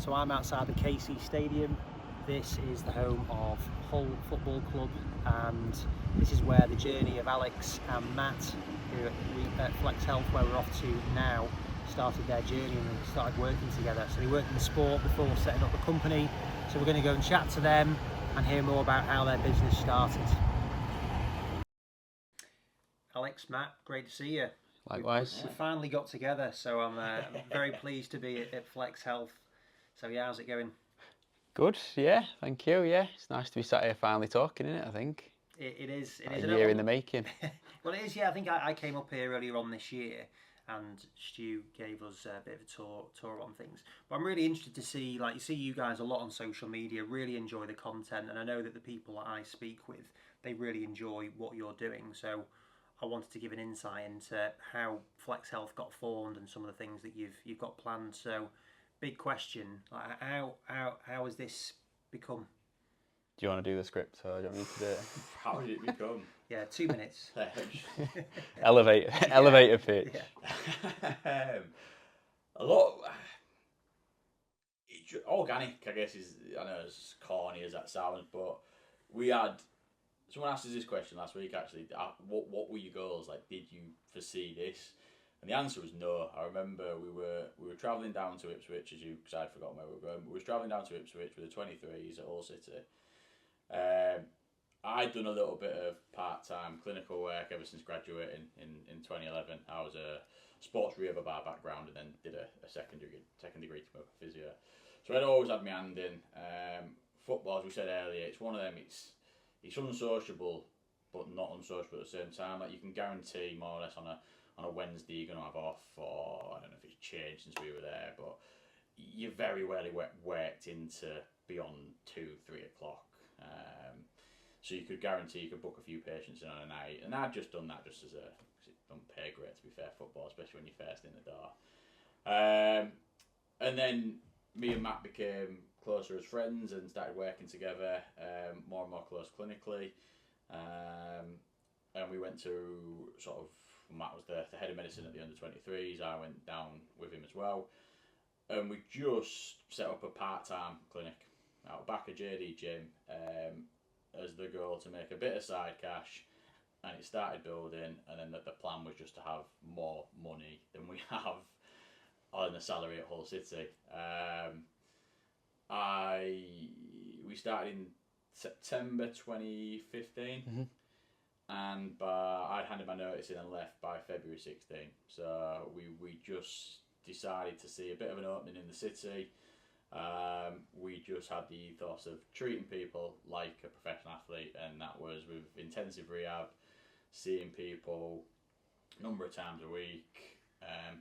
So I'm outside the KC Stadium. This is the home of Hull Football Club, and this is where the journey of Alex and Matt, who at Flex Health, where we're off to now, started their journey and started working together. So they worked in the sport before setting up the company. So we're going to go and chat to them and hear more about how their business started. Alex, Matt, great to see you. Likewise. We finally got together, so I'm very pleased to be at Flex Health. So yeah, how's it going? Good, yeah, thank you, yeah. It's nice to be sat here finally talking, isn't it, I think? It is. A year in the making. Well, it is, yeah. I think I came up here earlier on this year, and Stu gave us a bit of a tour on things. But I'm really interested to see, like, you see you guys a lot on social media, really enjoy the content, and I know that the people that I speak with, they really enjoy what you're doing. So I wanted to give an insight into how Flex Health got formed and some of the things that you've got planned. So, big question: like, how has this become? Do you want to do the script, or do you want me to do it? How did it become? Yeah, 2 minutes. Elevator pitch. Yeah. A lot. Organic, I guess, is, I know, as corny as that sounds, but we had. Someone asked us this question last week, actually. What were your goals? Like, did you foresee this? And the answer was no. I remember we were travelling down to Ipswich, because I'd forgotten where we were going. We were travelling down to Ipswich with the 23s at Hull City. I'd done a little bit of part-time clinical work ever since graduating in 2011. I was a sports rehab by background, and then did a second degree to become a physio. So I'd always had my hand in. Football, as we said earlier, it's one of them. It's unsociable, but not unsociable at the same time. Like, you can guarantee more or less on a Wednesday you're going to have off, or I don't know if it's changed since we were there, but you very rarely worked into beyond 2-3 o'clock. So you could guarantee you could book a few patients in on a night, and I'd just done that just as because it don't pay great, to be fair, football, especially when you're first in the door. And then me and Matt became closer as friends and started working together, more and more close clinically. And we went to Matt was the head of medicine at the under-23s. I went down with him as well. And we just set up a part-time clinic out back of JD Gym as the goal to make a bit of side cash. And it started building, and then the plan was just to have more money than we have on the salary at Hull City. We started in September 2015, and I'd handed my notice in and left by February 16. So we just decided to see a bit of an opening in the city. We just had the ethos of treating people like a professional athlete, and that was with intensive rehab, seeing people a number of times a week,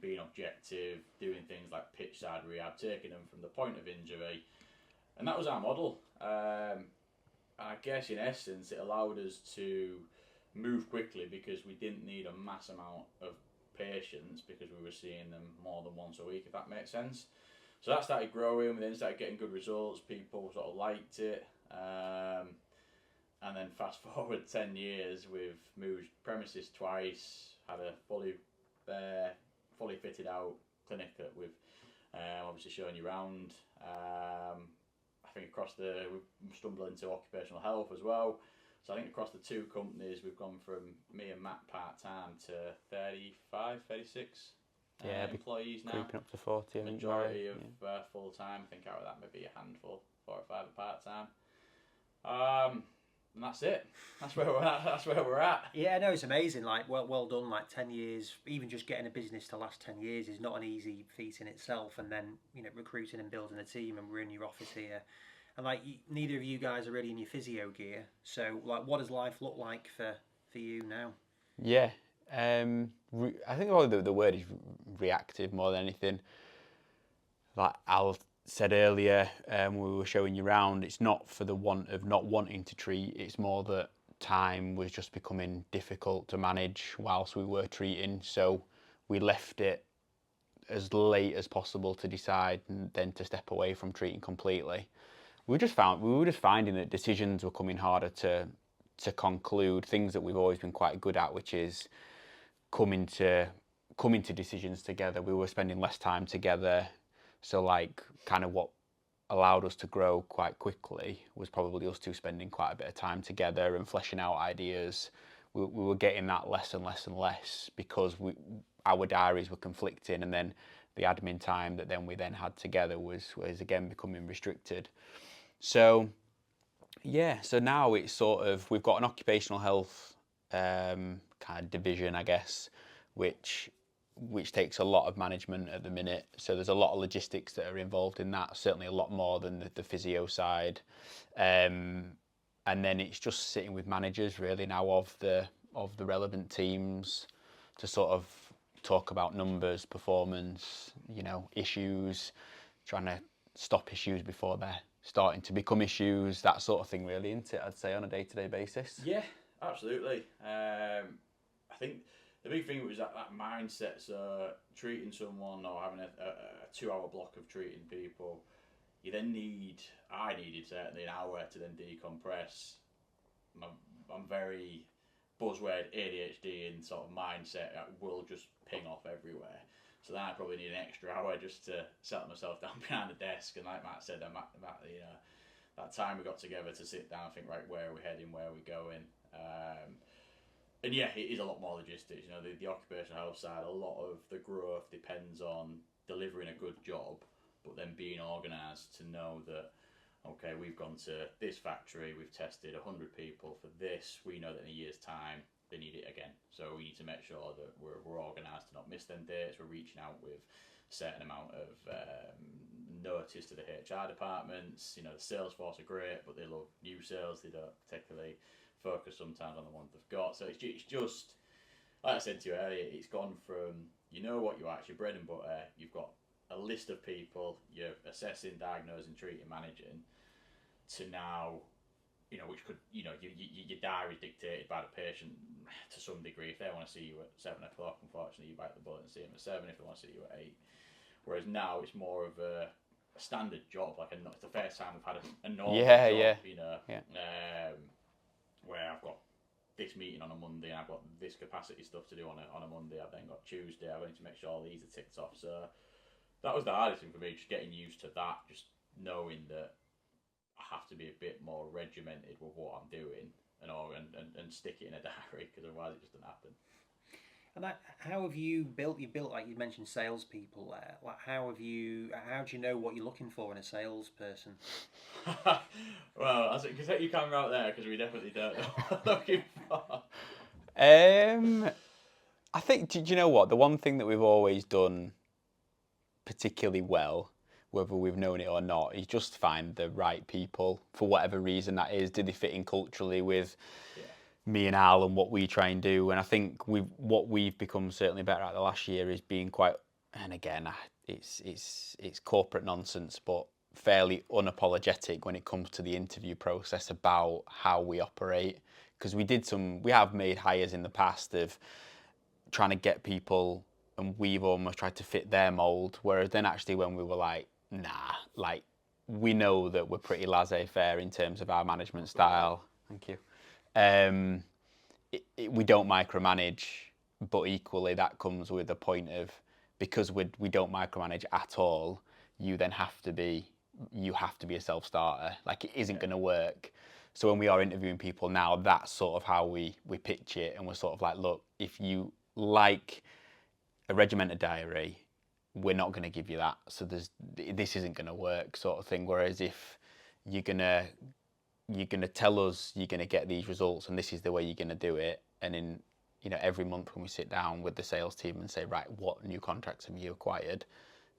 being objective, doing things like pitch side rehab, taking them from the point of injury. And that was our model. I guess in essence it allowed us to move quickly because we didn't need a mass amount of patients because we were seeing them more than once a week, if that makes sense. So that started growing, we then started getting good results, people sort of liked it. And then fast forward 10 years, we've moved premises twice, had a fully fitted out clinic with obviously showing you around. I think we've stumbled into occupational health as well. So I think across the two companies, we've gone from me and Matt part-time to 35, 36 employees now. Creeping up to 40. Majority of full-time. I think out of that maybe a handful, 4 or 5 are part-time. And that's it. That's where we're at. Yeah, no, it's amazing. Like, well done. Like 10 years, even just getting a business to last 10 years is not an easy feat in itself. And then, recruiting and building a team, and we're in your office here. And like, neither of you guys are really in your physio gear. So, like, what does life look like for you now? Yeah, I think the word is reactive more than anything. Like Al said earlier, we were showing you around, it's not for the want of not wanting to treat, it's more that time was just becoming difficult to manage whilst we were treating, so we left it as late as possible to decide and then to step away from treating completely. We were just finding that decisions were coming harder to conclude, things that we've always been quite good at, which is coming to decisions together. We were spending less time together. So like kind of what allowed us to grow quite quickly was probably us two spending quite a bit of time together and fleshing out ideas. We were getting that less and less and less because our diaries were conflicting, and then the admin time that then we then had together was again becoming restricted. So yeah, so now it's sort of, we've got an occupational health kind of division, I guess, which takes a lot of management at the minute. So there's a lot of logistics that are involved in that, certainly a lot more than the physio side. And then it's just sitting with managers really now of the relevant teams to sort of talk about numbers, performance, issues, trying to stop issues before they're starting to become issues, that sort of thing really, isn't it, I'd say, on a day-to-day basis? Yeah, absolutely. I think the big thing was that mindset, so treating someone or having a 2 hour block of treating people, you then I needed certainly an hour to then decompress. I'm very buzzword ADHD and sort of mindset will just ping off everywhere. So then I probably need an extra hour just to settle myself down behind the desk. And like Matt said, I'm at that time we got together to sit down and think, right, where are we heading, where are we going? And yeah, it is a lot more logistics. The occupational health side, a lot of the growth depends on delivering a good job, but then being organised to know that, okay, we've gone to this factory, we've tested 100 people for this, we know that in a year's time they need it again. So we need to make sure that we're organised to not miss them dates. We're reaching out with a certain amount of notice to the HR departments. The sales force are great, but they love new sales. They don't particularly focus sometimes on the ones they've got. So it's just, like I said to you earlier, it's gone from, what you actually bread and butter, you've got a list of people, you're assessing, diagnosing, treating, managing, to now, which could, your diary is dictated by the patient to some degree. If they want to see you at 7 o'clock, unfortunately, you bite the bullet and see them at 7. If they want to see you at 8, whereas now it's more of a standard job. Like it's the first time we've had a normal job, where I've got this meeting on a Monday and I've got this capacity stuff to do on a Monday. I've then got Tuesday. I need to make sure all these are ticked off. So that was the hardest thing for me, just getting used to that, just knowing that I have to be a bit more regimented with what I'm doing and stick it in a diary, because otherwise it just doesn't happen. And how have you built? You built, like you mentioned, salespeople there. Like, how do you know what you're looking for in a salesperson? Well, I said, take your camera out there, because we definitely don't know what we're looking for. I think, do you know what? The one thing that we've always done particularly well, whether we've known it or not, is just find the right people for whatever reason that is. Do they fit in culturally with me and Al and what we try and do? And I think what we've become certainly better at the last year is being quite, and again, it's corporate nonsense, but fairly unapologetic when it comes to the interview process about how we operate. Because we have made hires in the past of trying to get people, and we've almost tried to fit their mould, whereas then actually when we were like, nah, like, we know that we're pretty laissez-faire in terms of our management style. Thank you. We don't micromanage, but equally that comes with a point of, because we don't micromanage at all, you then have to be a self-starter. Like, it isn't going to work. So when we are interviewing people now, that's sort of how we pitch it, and we're sort of like, look, if you like a regimented diary, we're not going to give you that. So this isn't going to work, sort of thing. Whereas if you're gonna tell us you're gonna get these results and this is the way you're gonna do it, and in every month when we sit down with the sales team and say, right, what new contracts have you acquired?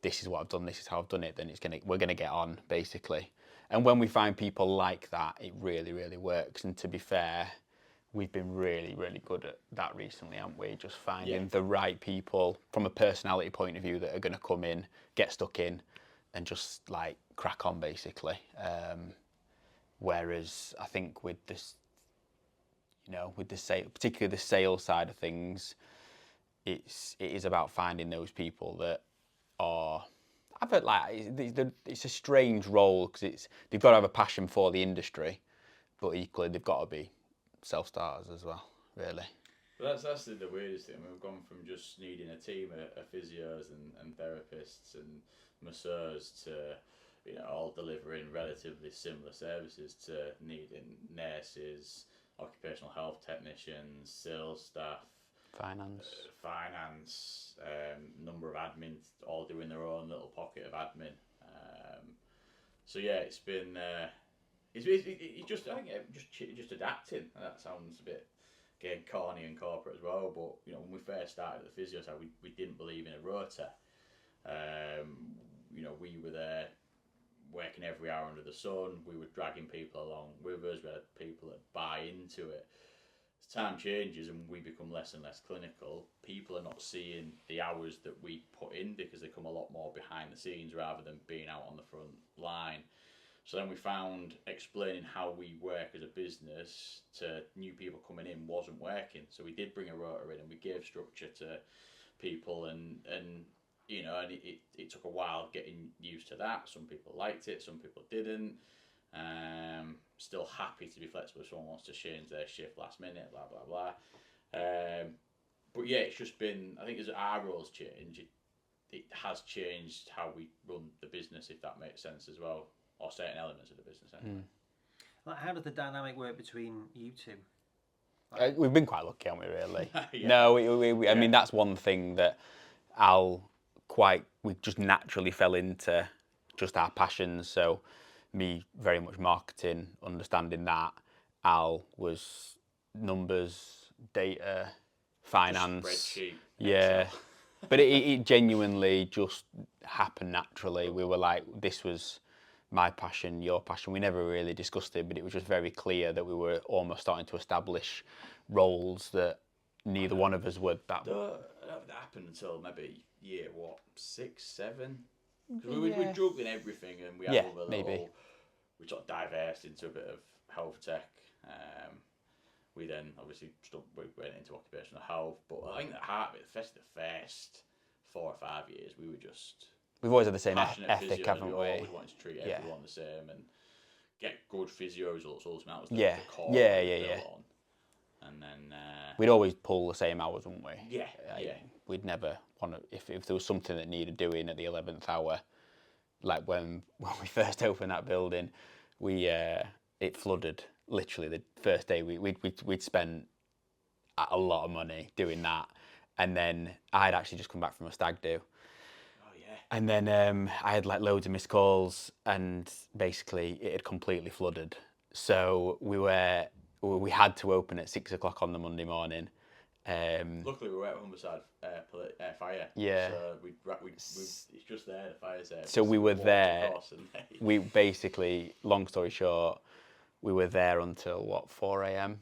This is what I've done. This is how I've done it. Then we're gonna get on, basically. And when we find people like that, it really, really works. And to be fair, we've been really, really good at that recently, haven't we? Just finding the right people from a personality point of view that are going to come in, get stuck in, and just like crack on, basically. Whereas I think with this, particularly the sales side of things, it is about finding those people that are. I felt like it's a strange role, because they've got to have a passion for the industry, but equally they've got to be self-starters as well, really. But that's the weirdest thing. I mean, we've gone from just needing a team of physios and therapists and masseurs to all delivering relatively similar services to needing nurses, occupational health technicians, sales staff, finance, number of admins, all doing their own little pocket of admin. So yeah, it's been it's just I think just adapting. That sounds a bit again corny and corporate as well, but when we first started at the physio side, we didn't believe in a rota. We were there working every hour under the sun. We were dragging people along with us. We had people that buy into it. As time changes and we become less and less clinical, people are not seeing the hours that we put in because they come a lot more behind the scenes rather than being out on the front line. So then we found explaining how we work as a business to new people coming in wasn't working. So we did bring a rota in and we gave structure to people and it took a while getting used to that. Some people liked it, some people didn't. Still happy to be flexible if someone wants to change their shift last minute, blah, blah, blah. But yeah, it's just been, I think as our roles change, it has changed how we run the business, if that makes sense as well, or certain elements of the business anyway. Like, how does the dynamic work between you two? We've been quite lucky, haven't we, really? Yeah. No, I mean, that's one thing that we just naturally fell into just our passions. So me very much marketing, understanding that. Al was numbers, data, finance. Spreadsheet. Yeah. Excel. But it genuinely just happened naturally. We were like, this was my passion, your passion. We never really discussed it, but it was just very clear that we were almost starting to establish roles that neither one of us would. That happened until maybe year 6, 7. Because we were juggling everything, and we had we sort of diversed into a bit of health tech. We then obviously went into occupational health, but I think the heart of it, the first 4 or 5 years, we were just we've always had the same passionate ethic, physios. haven't We we? always wanted to treat everyone the same and get good physio results. Ultimately, that was the core. Yeah. On. And then we'd always pull the same hours, wouldn't we? Yeah. We'd never want to if there was something that needed doing at the 11th hour, like when we first opened that building, it flooded. Literally the first day we'd spent a lot of money doing that, and then I'd actually just come back from a stag do. Oh yeah. And then I had like loads of missed calls, and basically it had completely flooded. So we had to open at 6 o'clock on the Monday morning. Luckily, we were at Humberside fire. Yeah. So it's just there. The fire's there. So we were there. We basically, long story short, we were there until 4 a.m.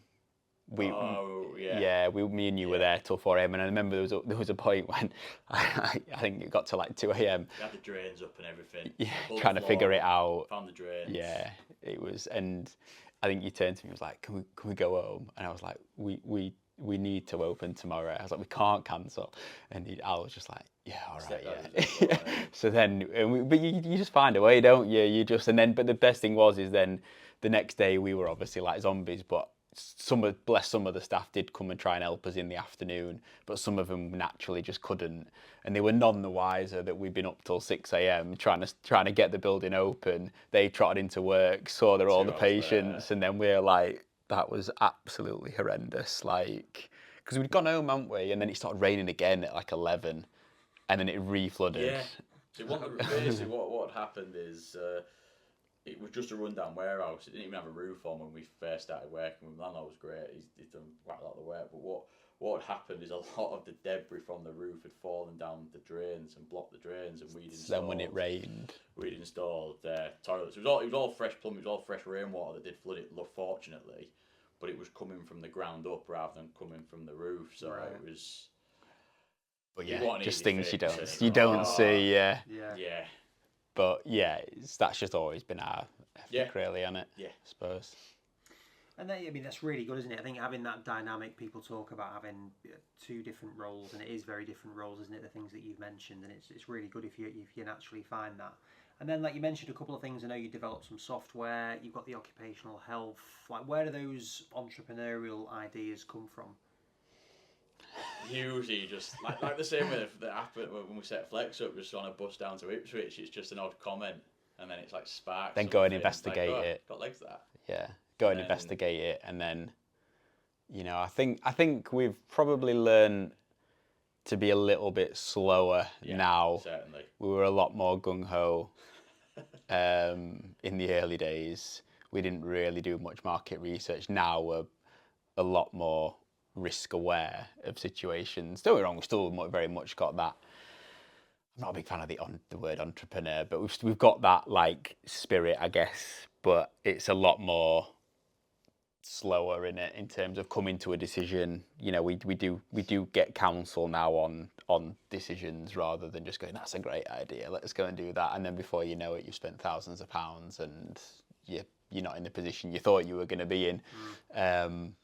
Me and you were there till 4 a.m. And I remember there was a point when I think it got to like 2 a.m. You had the drains up and everything. Yeah, trying to figure it out. Found the drains. Yeah, it was, and I think you turned to me and was like, "Can we go home?" And I was like, "We need to open tomorrow." I was like, "We can't cancel." And Al was just like, "Yeah, all right, yeah." So then, but you just find a way, don't you? But the best thing is then the next day we were obviously like zombies, but some of the staff did come and try and help us in the afternoon, but some of them naturally just couldn't, and they were none the wiser that we'd been up till 6 a.m. trying to get the building open. They trotted into work, saw all the patients, and then we're like, that was absolutely horrendous. Like, because we'd gone home, hadn't we? And then it started raining again at like 11, and then it re-flooded. Yeah. So basically, what happened is. It was just a rundown warehouse. It didn't even have a roof on when we first started working with him. The landlord was great. He's done quite a lot of the work. But what had happened is a lot of the debris from the roof had fallen down the drains and blocked the drains. And then when it rained, we'd installed toilets. It was all fresh plumbing. It was all fresh rainwater that did flood it. Fortunately, but it was coming from the ground up rather than coming from the roof. So it was. But yeah, just things you don't see. Yeah. But yeah, that's just always been our ethic, really, hasn't it? Yeah, I suppose. And that's really good, isn't it? I think having that dynamic, people talk about having 2 different roles, and it is very different roles, isn't it? The things that you've mentioned, and it's really good if you naturally find that. And then, like you mentioned, a couple of things. I know you developed some software. You've got the occupational health. Like, where do those entrepreneurial ideas come from? Usually just like the same with the app when we set Flex up, just on a bus down to Ipswich, it's just an odd comment, and then it's like sparks. Then go and something, investigate like, oh, it. got legs there. Yeah, go and then- investigate it, and then, you know, I think we've probably learned to be a little bit slower now. Certainly. We were a lot more gung ho in the early days. We didn't really do much market research. Now we're a lot more risk aware of situations. Don't get me wrong, we still very much got that. I'm not a big fan of the word entrepreneur, but we've got that like spirit, I guess. But it's a lot more slower in it in terms of coming to a decision. You know, we do get counsel now on decisions rather than just going, that's a great idea, let's go and do that, and then before you know it, you've spent thousands of pounds and you're not in the position you thought you were going to be in. MVP.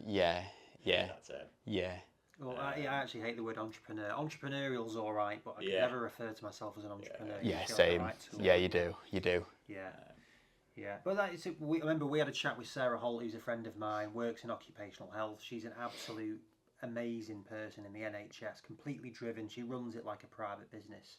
Yeah. That's it. Yeah. Well, I actually hate the word entrepreneur. Entrepreneurial's all right, but I can never refer to myself as an entrepreneur. Yeah, You feel same. the right tool. Yeah, you do. Yeah. But I remember we had a chat with Sarah Holt, who's a friend of mine, works in occupational health. She's an absolute amazing person in the NHS, completely driven. She runs it like a private business.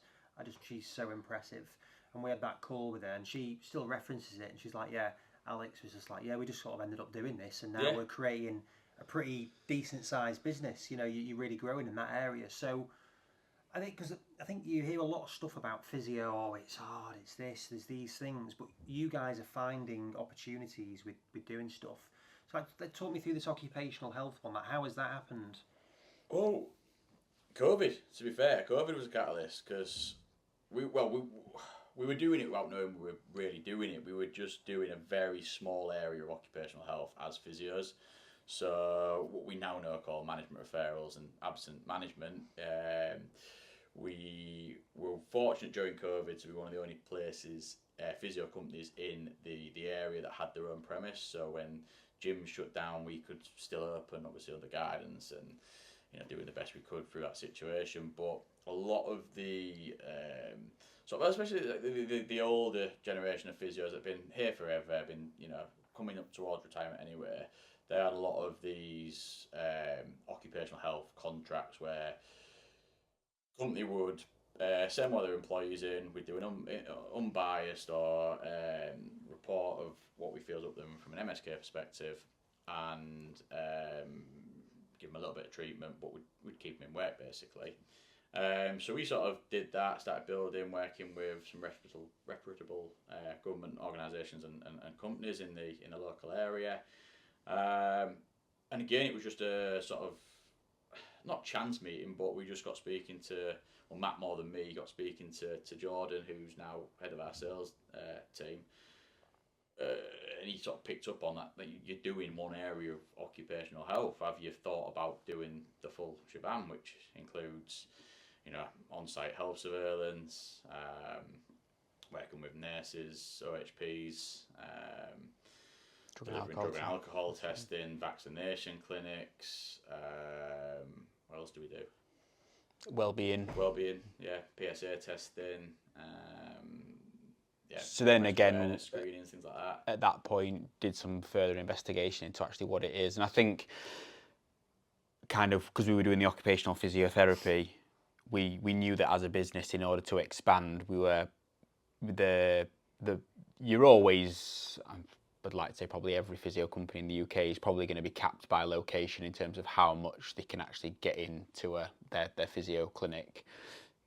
She's so impressive. And we had that call with her, and she still references it, and she's like, yeah, Alex was just like, yeah, we just sort of ended up doing this, and now we're creating a pretty decent sized business. You know, you're really growing in that area. So I think you hear a lot of stuff about physio. Oh, it's hard. It's this. There's these things, but you guys are finding opportunities with doing stuff. So talk me through this occupational health one. Like, how has that happened? Oh, COVID. To be fair, COVID was a catalyst because we were doing it without knowing we were really doing it. We were just doing a very small area of occupational health as physios. So what we now know called management referrals and absent management. We were fortunate during COVID to be one of the only places, physio companies in the area that had their own premise. So when gyms shut down, we could still open, obviously under guidance and doing the best we could through that situation. But a lot of the especially the older generation of physios that have been here forever, been coming up towards retirement anyway. They had a lot of these occupational health contracts where company would send one of their employees in. We'd do an unbiased or report of what we feel up them from an MSK perspective, and give them a little bit of treatment, but we'd keep them in work basically. So we sort of did that, started building, working with some reputable government organisations and companies in the local area. And again, it was just a sort of not chance meeting, but we just got speaking to, well, Matt more than me, got speaking to Jordan, who's now head of our sales team. And he sort of picked up on that you're doing one area of occupational health. Have you thought about doing the full shebang, which includes, on-site health surveillance, working with nurses, OHPs, delivering drug and alcohol testing, vaccination clinics. What else do we do? Wellbeing, yeah. PSA testing. So then again, screenings, things like that. At that point, did some further investigation into actually what it is, and I think, kind of, because we were doing the occupational physiotherapy, we knew that as a business, in order to expand, we were you're always, I'd like to say probably every physio company in the UK is probably going to be capped by location in terms of how much they can actually get into their physio clinic.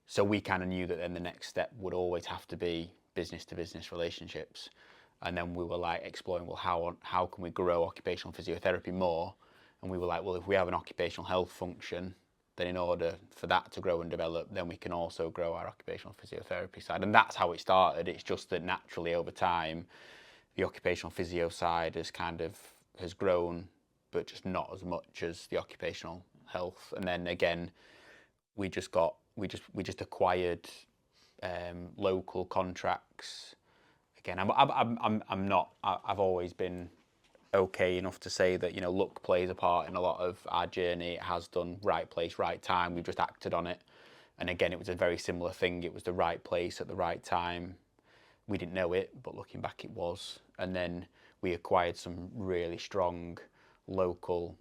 So we kind of knew that then the next step would always have to be business to business relationships, and then we were like exploring, well, how can we grow occupational physiotherapy more? And we were like, well, if we have an occupational health function, then in order for that to grow and develop, then we can also grow our occupational physiotherapy side. And that's how it started. It's just that naturally over time, the occupational physio side has grown, but just not as much as the occupational health. And then again, we just acquired local contracts. Again, I've always been okay enough to say that luck plays a part in a lot of our journey. It has done. Right place, right time. We've just acted on it. And again, it was a very similar thing. It was the right place at the right time. We didn't know it, but looking back, it was. And then we acquired some really strong local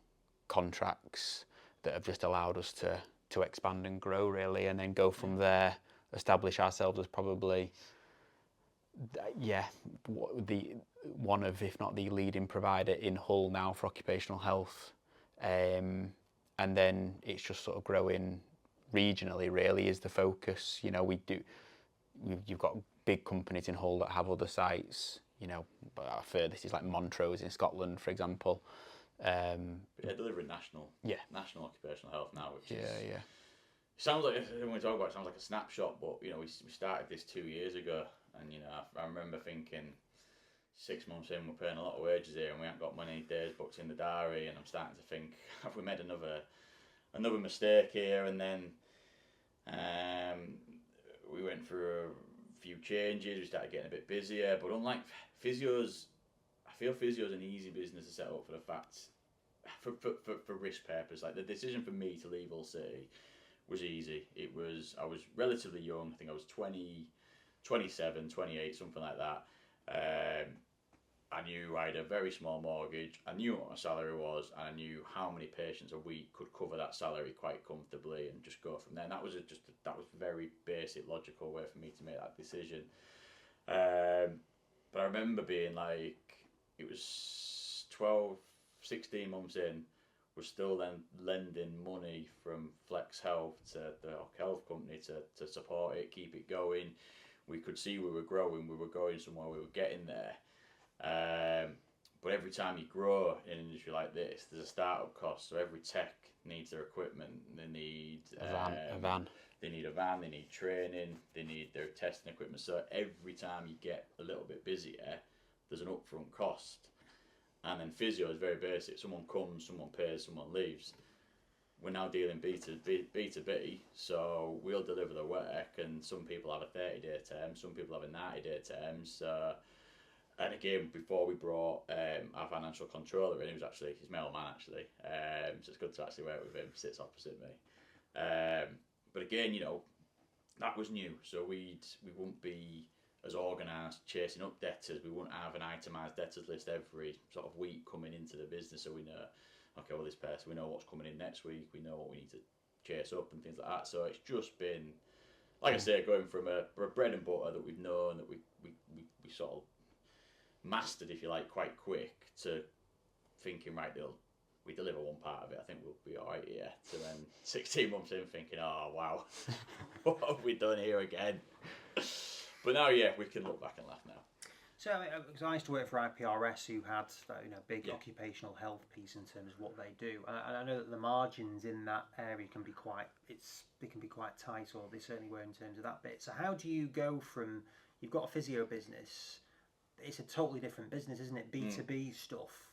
contracts that have just allowed us to expand and grow, really, and then go from there establish ourselves as probably, the one of, if not the leading provider in Hull now for occupational health. And then it's just sort of growing regionally, really, is the focus. You know, you've got big companies in Hull that have other sites, you know, but our furthest is like Montrose in Scotland, for example. Delivering national occupational health now, which is sounds like, when we talk about it, sounds like a snapshot, but you know, we started this 2 years ago, and you know, I remember thinking 6 months in, we're paying a lot of wages here, and we haven't got many days booked in the diary, and I'm starting to think, have we made another mistake here? And then we went through a few changes, we started getting a bit busier, but unlike physios, I feel physio's an easy business to set up for the fact, for risk purpose. Like, the decision for me to leave Hull City was easy. I was relatively young, I think I was 27, 28, something like that. I knew I had a very small mortgage, I knew what my salary was, and I knew how many patients a week could cover that salary quite comfortably and just go from there. And that was a very basic, logical way for me to make that decision. But I remember being like, it was 12, 16 months in, we're still then lending money from Flex Health to the health company to support it, keep it going. We could see we were growing, we were going somewhere, we were getting there. But every time you grow in an industry like this, there's a startup cost. So every tech needs their equipment. They need a van. They need a van. They need training. They need their testing equipment. So every time you get a little bit busier, there's an upfront cost. And then physio is very basic. Someone comes, someone pays, someone leaves. We're now dealing B2B, so we'll deliver the work, and some people have a 30-day term, some people have a 90-day term. So, and again, before we brought our financial controller in, he's my old man actually, so it's good to actually work with him, sits opposite me. But again, you know, that was new, so we wouldn't be as organised chasing up debtors. We wouldn't have an itemised debtors list every sort of week coming into the business, so we know, okay, well, this person, we know what's coming in next week, we know what we need to chase up and things like that. So it's just been, like I say, going from a bread and butter that we've known, that we sort of mastered, if you like, quite quick, to thinking, right, we deliver one part of it, I think we'll be all right here. So then 16 months in, thinking, oh, wow, what have we done here again? But now, yeah, we can look back and laugh now. So, because I used to work for IPRS, who had big occupational health piece in terms of what they do, and I know that the margins in that area can be quite tight, or they certainly were in terms of that bit. So, how do you go from, you've got a physio business, it's a totally different business, isn't it? B2B stuff.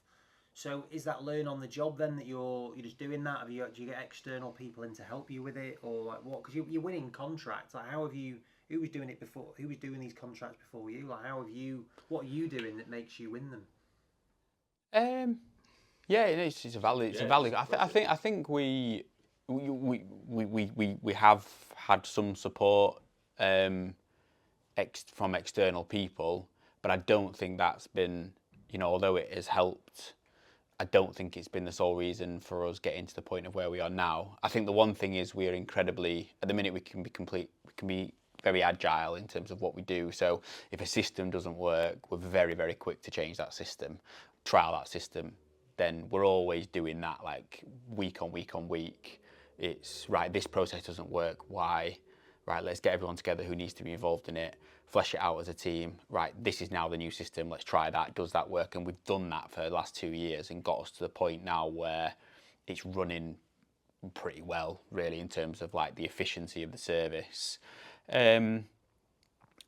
So, is that learn on the job then, that you're just doing that? Do you get external people in to help you with it, or like what? Because you're winning contracts. Like, how have you? Who was doing it before? Who was doing these contracts before you? Like, what are you doing that makes you win them? Yeah, it's a valid. It's a valid. I think we have had some support from external people, but I don't think that's been, although it has helped, I don't think it's been the sole reason for us getting to the point of where we are now. I think the one thing is we are incredibly, at the minute, we can be very agile in terms of what we do. So if a system doesn't work, we're very, very quick to change that system, trial that system. Then we're always doing that, like week on week on week. It's right, this process doesn't work, why? Right, let's get everyone together who needs to be involved in it, flesh it out as a team. Right, this is now the new system, let's try that, does that work? And we've done that for the last 2 years and got us to the point now where it's running pretty well, really, in terms of like the efficiency of the service. And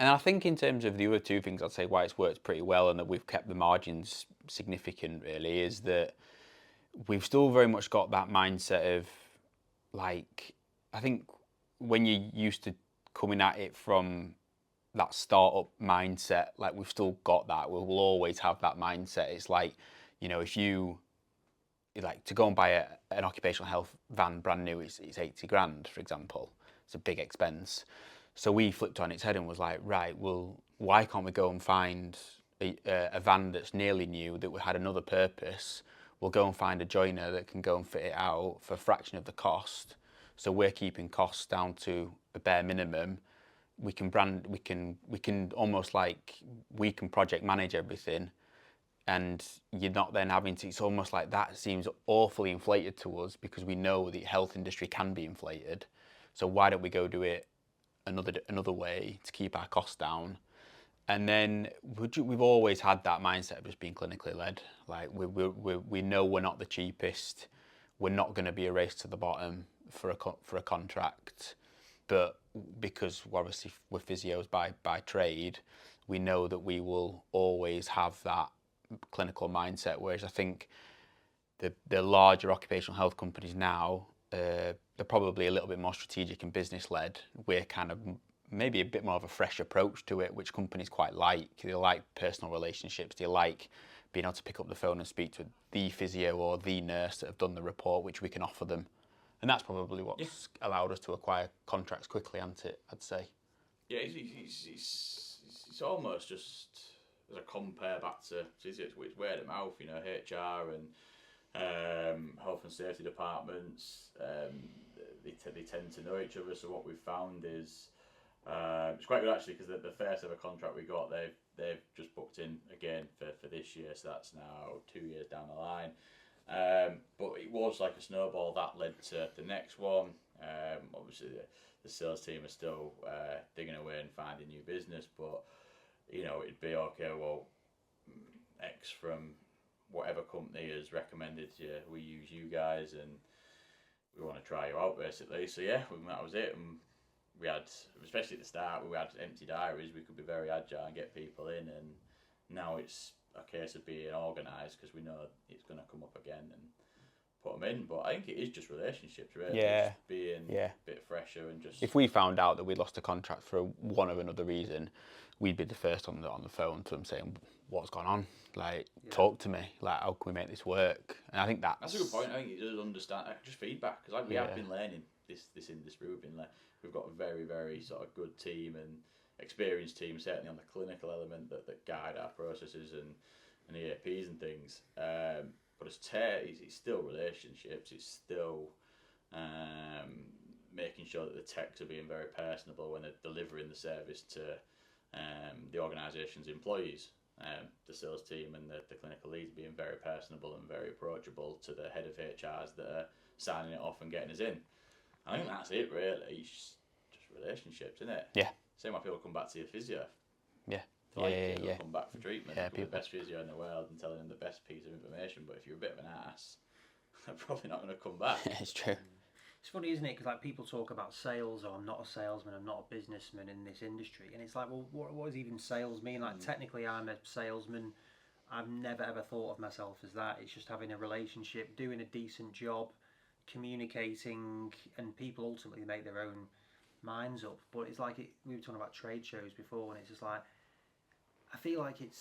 I think in terms of the other two things, I'd say why it's worked pretty well and that we've kept the margins significant, really, is that we've still very much got that mindset of, like, I think when you're used to coming at it from that startup mindset, like, we've still got that. We'll always have that mindset. It's like, if you, like, to go and buy an occupational health van brand new, it's 80 grand, for example. It's a big expense. So we flipped on its head and was like, right, well, why can't we go and find a van that's nearly new, that had another purpose? We'll go and find a joiner that can go and fit it out for a fraction of the cost. So we're keeping costs down to a bare minimum. we can brand, we can almost like, we can project manage everything, and you're not then having to, it's almost like that seems awfully inflated to us because we know the health industry can be inflated. So why don't we go do it another way to keep our costs down? And then we've always had that mindset of just being clinically led. Like we know we're not the cheapest. We're not going to be a race to the bottom for a contract, but because obviously we're physios by trade, we know that we will always have that clinical mindset. Whereas I think the larger occupational health companies now, they're probably a little bit more strategic and business led. We're kind of maybe a bit more of a fresh approach to it, which companies quite like. They like personal relationships. They like being able to pick up the phone and speak to the physio or the nurse that have done the report, which we can offer them. And that's probably what's allowed us to acquire contracts quickly, hasn't it, I'd say? Yeah, it's almost just as a compare back to it's word of mouth, you know, HR and health and safety departments. They tend to know each other. So what we've found is it's quite good actually, because the first ever contract we got, they've just booked in again for this year. So that's now 2 years down the line. But it was like a snowball that led to the next one. Obviously, the sales team are still digging away and finding new business, but you know, it'd be okay. Well, X from whatever company has recommended we use you guys, and we want to try you out, basically. So yeah, that was it. And we had, especially at the start, we had empty diaries. We could be very agile and get people in, and now it's a case of being organised because we know it's going to come up again and put them in. But I think it is just relationships, really. Yeah. Just being a bit fresher and just. If we found out that we'd lost a contract for one or another reason, we'd be the first on the phone to them saying, "What's gone on? Like, talk to me. Like, how can we make this work?" And I think that's a good point. I think it does understand just feedback, because we have been learning this industry. We've got a very, very sort of good team and experienced team, certainly on the clinical element that guide our processes and EAPs and things. But it's still relationships. It's still making sure that the techs are being very personable when they're delivering the service to the organisation's employees. The sales team and the clinical leads being very personable and very approachable to the head of HRs that are signing it off and getting us in. I think that's it, really. It's just relationships, isn't it? Yeah. Same why people come back to your physio. Yeah. They'll come back for treatment. Yeah, People the best physio in the world and telling them the best piece of information. But if you're a bit of an ass, they're probably not going to come back. It's true. It's funny, isn't it? Because like people talk about sales, or I'm not a salesman, I'm not a businessman in this industry, and it's like, well, what does even sales mean? Like technically, I'm a salesman. I've never ever thought of myself as that. It's just having a relationship, doing a decent job, communicating, and people ultimately make their own minds up. But it's like we were talking about trade shows before, and it's just like I feel like it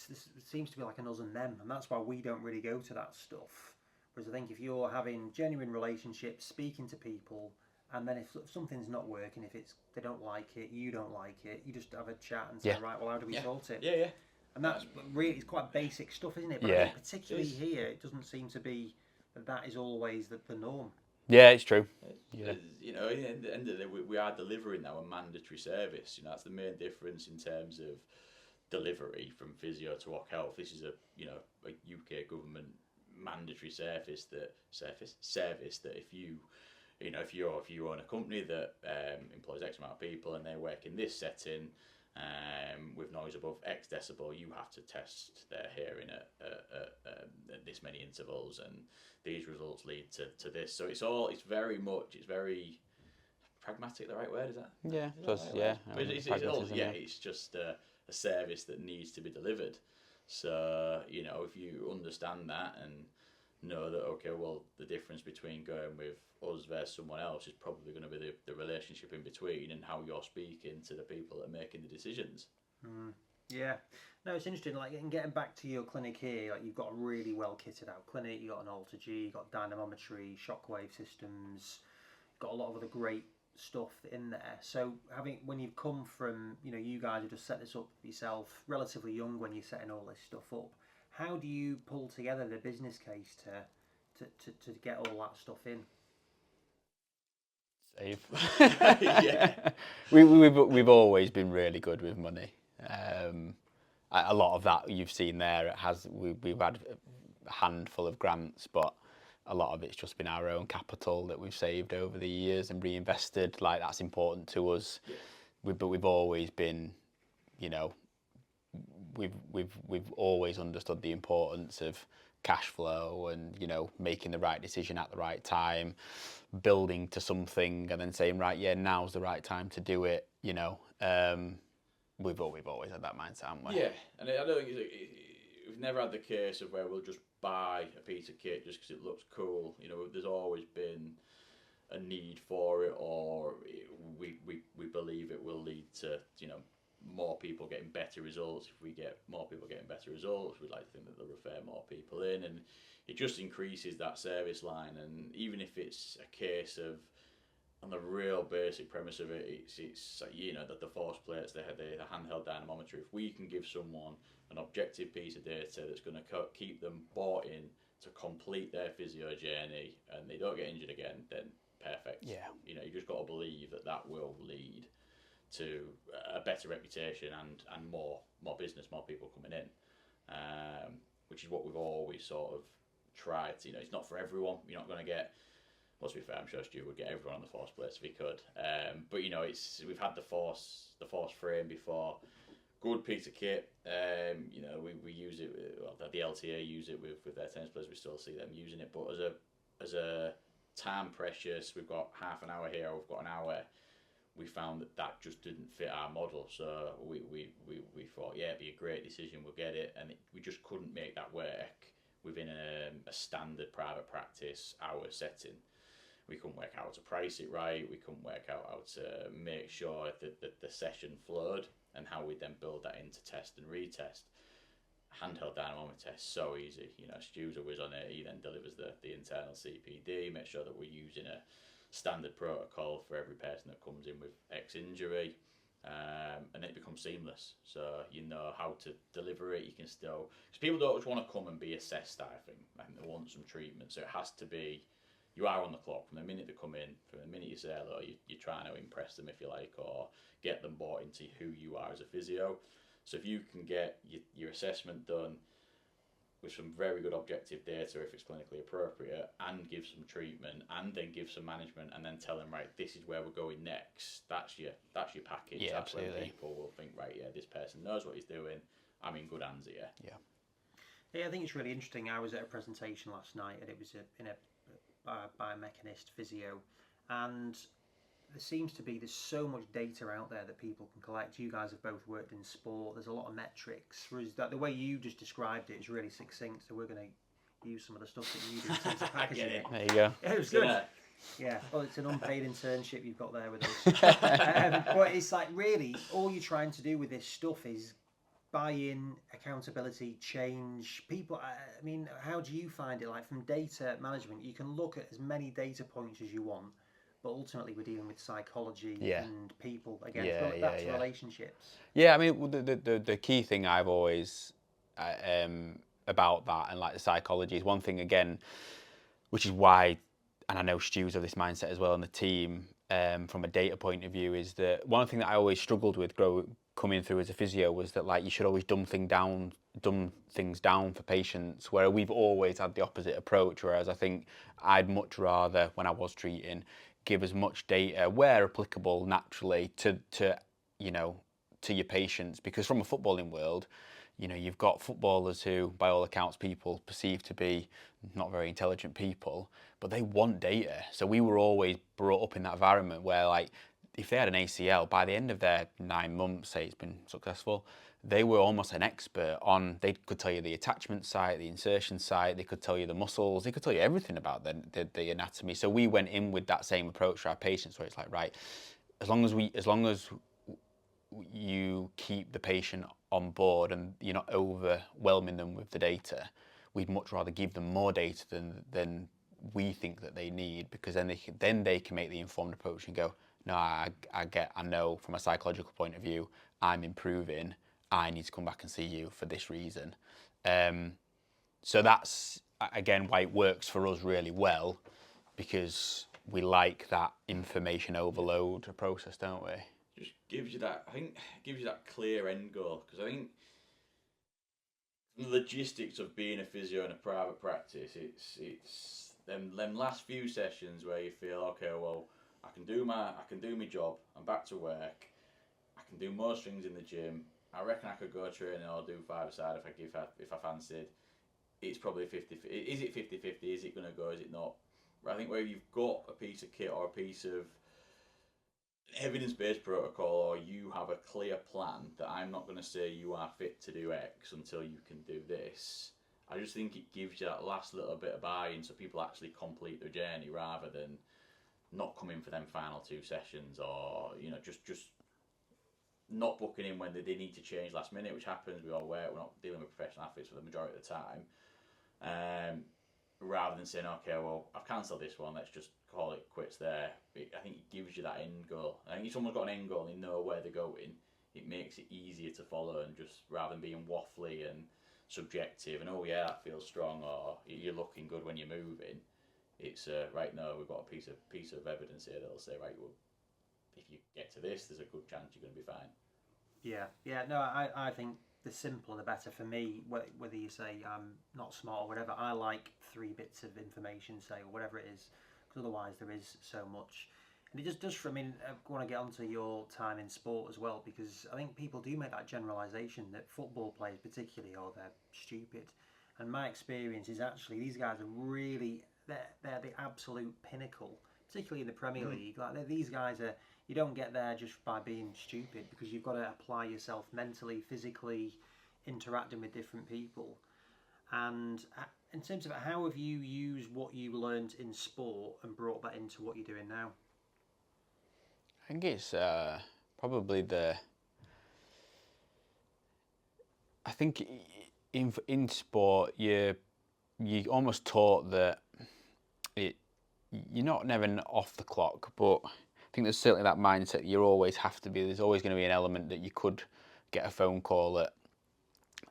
seems to be like an us and them, and that's why we don't really go to that stuff. Whereas I think if you're having genuine relationships, speaking to people, and then if something's not working, if they don't like it, you don't like it, you just have a chat and say, right, well, how do we sort it? Yeah. And that's really, it's quite basic stuff, isn't it? But I think particularly here, it doesn't seem to be that is always the norm. Yeah, it's true. Yeah. You know, at the end of the day, we are delivering now a mandatory service. You know, that's the main difference in terms of delivery from physio to Oc Health. This is a UK government mandatory service that if you own a company that employs X amount of people and they work in this setting with noise above X decibel, you have to test their hearing at this many intervals, and these results lead to this. So it's very pragmatic. The right word is that? Yeah, it's just a service that needs to be delivered. So, you know, if you understand that and know that, okay, well, the difference between going with us versus someone else is probably going to be the relationship in between and how you're speaking to the people that are making the decisions. Yeah. No, it's interesting. Like, and getting back to your clinic here, like you've got a really well kitted out clinic. You've got an Alter G, you've got dynamometry, shockwave systems, you've got a lot of other great stuff in there. So when you've come from, you guys have just set this up yourself, relatively young when you're setting all this stuff up, how do you pull together the business case to get all that stuff in? Save. Yeah. We've always been really good with money. A lot of that you've seen there, we've had a handful of grants, but a lot of it's just been our own capital that we've saved over the years and reinvested. Like, that's important to us. Yeah. But we've always been, you know, we've always understood the importance of cash flow and, you know, making the right decision at the right time, building to something and then saying, right, yeah, now's the right time to do it. You know, we've always had that mindset, haven't we? Yeah, and I don't think we've never had the case of where we'll just buy a piece of kit just because it looks cool. You know, there's always been a need for it, or we believe it will lead to, you know, more people getting better results. If we get more people getting better results, we'd like to think that they'll refer more people in, and it just increases that service line. And even if it's a case of, on the real basic premise of it, it's you know, that the force plates, the handheld dynamometer, if we can give someone an objective piece of data that's going to keep them bought in to complete their physio journey and they don't get injured again, then perfect. Yeah. You know, you just got to believe that that will lead to a better reputation and more business, more people coming in, which is what we've always sort of tried. You know, it's not for everyone. You're not going to get, well, to be fair, I'm sure Stu would get everyone on the force plates if he could. But you know, we've had the force frame before. Good piece of kit. You know, we use it. Well, the LTA use it with their tennis players. We still see them using it. But as a time precious, we've got half an hour here. We've got an hour. We found that just didn't fit our model. So we thought, yeah, it'd be a great decision. We'll get it, and we just couldn't make that work within a standard private practice hour setting. We couldn't work out how to price it right. We couldn't work out how to make sure that the session flowed and how we then build that into test and retest. Handheld dynamometer test, so easy. You know, Stu's always on it. He then delivers the internal CPD, make sure that we're using a standard protocol for every person that comes in with X injury, and it becomes seamless. So you know how to deliver it. You can still, because people don't just want to come and be assessed. I think they want some treatment. So it has to be, you are on the clock from the minute they come in, from the minute you say hello. You're trying to impress them, if you like, or get them bought into who you are as a physio. So if you can get your assessment done with some very good objective data, if it's clinically appropriate, and give some treatment, and then give some management, and then tell them, right, this is where we're going next. That's your package. Yeah, that's absolutely. when people will think, right, yeah, this person knows what he's doing. I'm in good hands here. Yeah. Yeah, I think it's really interesting. I was at a presentation last night, and it was in a biomechanist physio, and there's so much data out there that people can collect. You guys have both worked in sport. There's a lot of metrics. Whereas that the way you just described it is really succinct. So we're going to use some of the stuff that you do in terms of packaging it. There you go. Yeah, it was good. Yeah, well, it's an unpaid internship you've got there with us. But it's like, really, all you're trying to do with this stuff is buy-in, accountability, change. People, I mean, how do you find it? Like, from data management, you can look at as many data points as you want, but ultimately we're dealing with psychology and people again. That's relationships. Yeah, I mean, the key thing I've always about that and like the psychology is one thing again, which is why, and I know Stu's of this mindset as well on the team. From a data point of view, is that one thing that I always struggled with coming through as a physio was that, like, you should always dumb things down for patients, where we've always had the opposite approach. Whereas I think I'd much rather, when I was treating, give as much data where applicable naturally to your patients, because from a footballing world, you know, you've got footballers who, by all accounts, people perceive to be not very intelligent people, but they want data. So we were always brought up in that environment where, like, if they had an ACL, by the end of their 9 months, say it's been successful, they were almost an expert on, they could tell you the attachment site, the insertion site, they could tell you the muscles, they could tell you everything about the anatomy. So we went in with that same approach for our patients, where it's like, right, as long as you keep the patient on board and you're not overwhelming them with the data, we'd much rather give them more data than we think that they need, because then they can make the informed approach and go, no, I know from a psychological point of view, I'm improving, I need to come back and see you for this reason. So that's, again, why it works for us really well, because we like that information overload process, don't we? Just gives you that. I think gives you that clear end goal, because I think the logistics of being a physio in a private practice, it's them last few sessions where you feel, okay, well, I can do my job. I'm back to work. I can do most things in the gym. I reckon I could go training or do five-a-side if I fancied. It's probably 50. Is it 50-50? Is it going to go? Is it not? I think where you've got a piece of kit or a piece of evidence-based protocol, or you have a clear plan that I'm not going to say you are fit to do X until you can do this. I just think it gives you that last little bit of buy-in, so people actually complete their journey rather than not coming for them final 2 sessions, or just not booking in when they need to change last minute, which happens. We all work. We're not dealing with professional athletes for the majority of the time. Rather than saying, okay, well, I've cancelled this one, let's just call it quits there. I think it gives you that end goal. I think if someone's got an end goal and they know where they're going, it makes it easier to follow, and just rather than being waffly and subjective and, oh yeah, that feels strong, or you're looking good when you're moving. It's right, no, we've got a piece of evidence here that'll say, right, well, if you get to this, there's a good chance you're going to be fine. Yeah. No, I think the simpler the better for me. Whether you say I'm not smart or whatever, I like 3 bits of information, say, or whatever it is, because otherwise there is so much. And it just does for me. I want to get onto your time in sport as well, because I think people do make that generalisation that football players particularly, or they're stupid. And my experience is actually these guys are really, they're the absolute pinnacle, particularly in the Premier League. Like these guys are, you don't get there just by being stupid, because you've got to apply yourself mentally, physically, interacting with different people. And in terms of how have you used what you learned in sport and brought that into what you're doing now? I think it's probably I think in sport you're almost taught that you're not never off the clock, but I think there's certainly that mindset you always have to be. There's always going to be an element that you could get a phone call at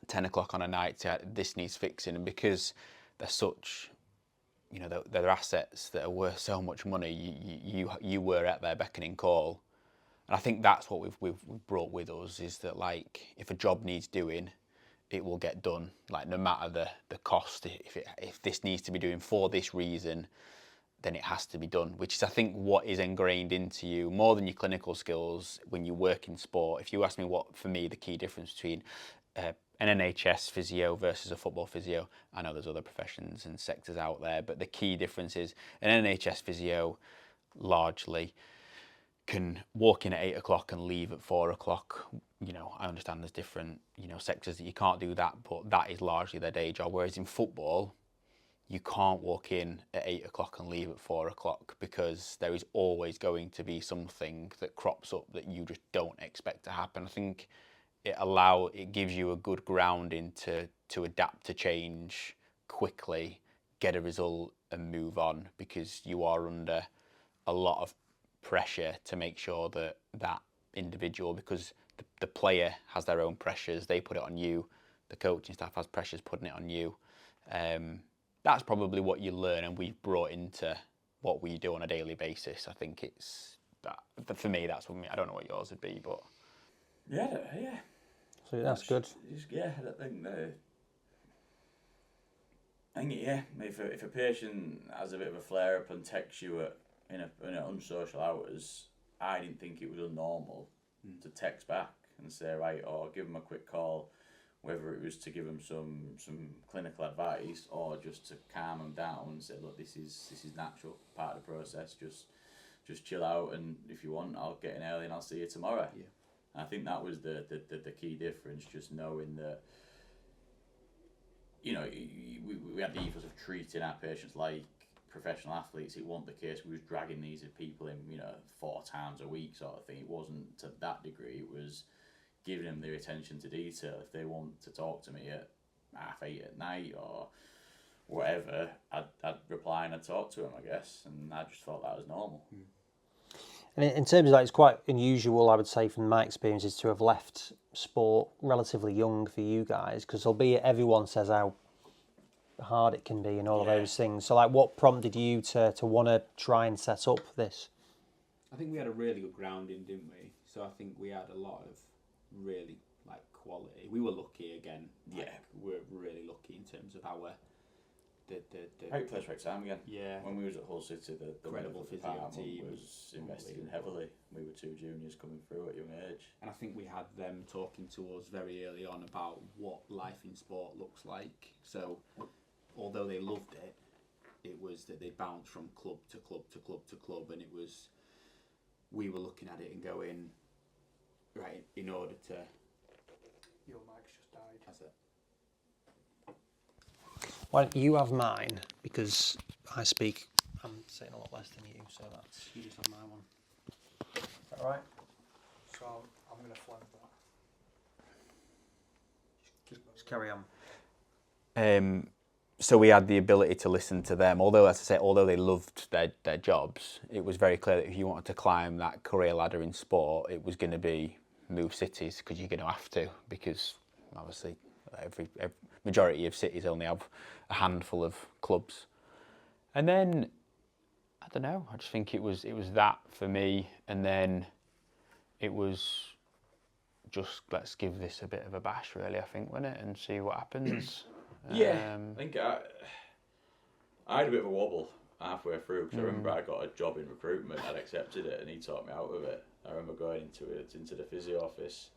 10 o'clock on a night to this needs fixing, and because they're such, they're assets that are worth so much money, you were at their beckoning call. And I think that's what we've brought with us, is that, like, if a job needs doing, it will get done, like, no matter the cost. If this needs to be doing for this reason, then it has to be done, which is, I think, what is ingrained into you more than your clinical skills when you work in sport. If you ask me what, for me, the key difference between an NHS physio versus a football physio, I know there's other professions and sectors out there, but the key difference is an NHS physio largely can walk in at 8 o'clock and leave at 4 o'clock. I understand there's different, sectors that you can't do that, but that is largely their day job. Whereas in football, you can't walk in at 8 o'clock and leave at 4 o'clock, because there is always going to be something that crops up that you just don't expect to happen. I think it gives you a good grounding to adapt to change quickly, get a result and move on, because you are under a lot of pressure to make sure that individual, because the player has their own pressures, they put it on you, the coaching staff has pressures putting it on you. That's probably what you learn, and we've brought into what we do on a daily basis. I think it's that, for me, that's what I don't know what yours would be, but yeah. So that's good. I think if a patient has a bit of a flare up and texts you in unsocial hours, I didn't think it was unnormal to text back and say, right, or give them a quick call, whether it was to give them some clinical advice or just to calm them down and say, look, this is natural, part of the process. Just chill out, and if you want, I'll get in early and I'll see you tomorrow. Yeah. I think that was the key difference, just knowing that, we had the ethos of treating our patients like professional athletes. It wasn't the case we was dragging these people in, 4 times a week sort of thing. It wasn't to that degree. It was giving them their attention to detail. If they want to talk to me at 8:30 at night or whatever, I'd reply and I'd talk to them, I guess. And I just thought that was normal. And in terms of that, it's quite unusual, I would say, from my experiences, to have left sport relatively young for you guys, because albeit everyone says how hard it can be and all of Yeah. those things. So, like, what prompted you to want to try and set up this? I think we had a really good grounding, didn't we? So I think we had a lot of really like quality. We were lucky again. Like, Yeah. we're really lucky in terms of our the Right place, right time again. yeah. When we was at Hull City, the Incredible medical physio department team, was invested in unbelievable. heavily. We were 2 juniors coming through at young age. And I think we had them talking to us very early on about what life in sport looks like. So although they loved it, it was that they bounced from club to club to club to club, and it was we were looking at it and going, right, in order to. Your mic's just died. That's it. Why don't you have mine, because I'm saying a lot less than you, so that's you just have my one. Is that all right? So I'm going to flank that. Just carry on. So we had the ability to listen to them. Although, as I say, although they loved their jobs, it was very clear that if you wanted to climb that career ladder in sport, it was going to be move cities, because you're going to have to, because obviously every majority of cities only have a handful of clubs. And then I don't know. I just think it was that for me, and then it was just let's give this a bit of a bash, really. I think, wasn't it, and see what happens. Yeah, I think I had a bit of a wobble halfway through, because I remember I got a job in recruitment. I'd accepted it, and he talked me out of it. I remember going into the physio office.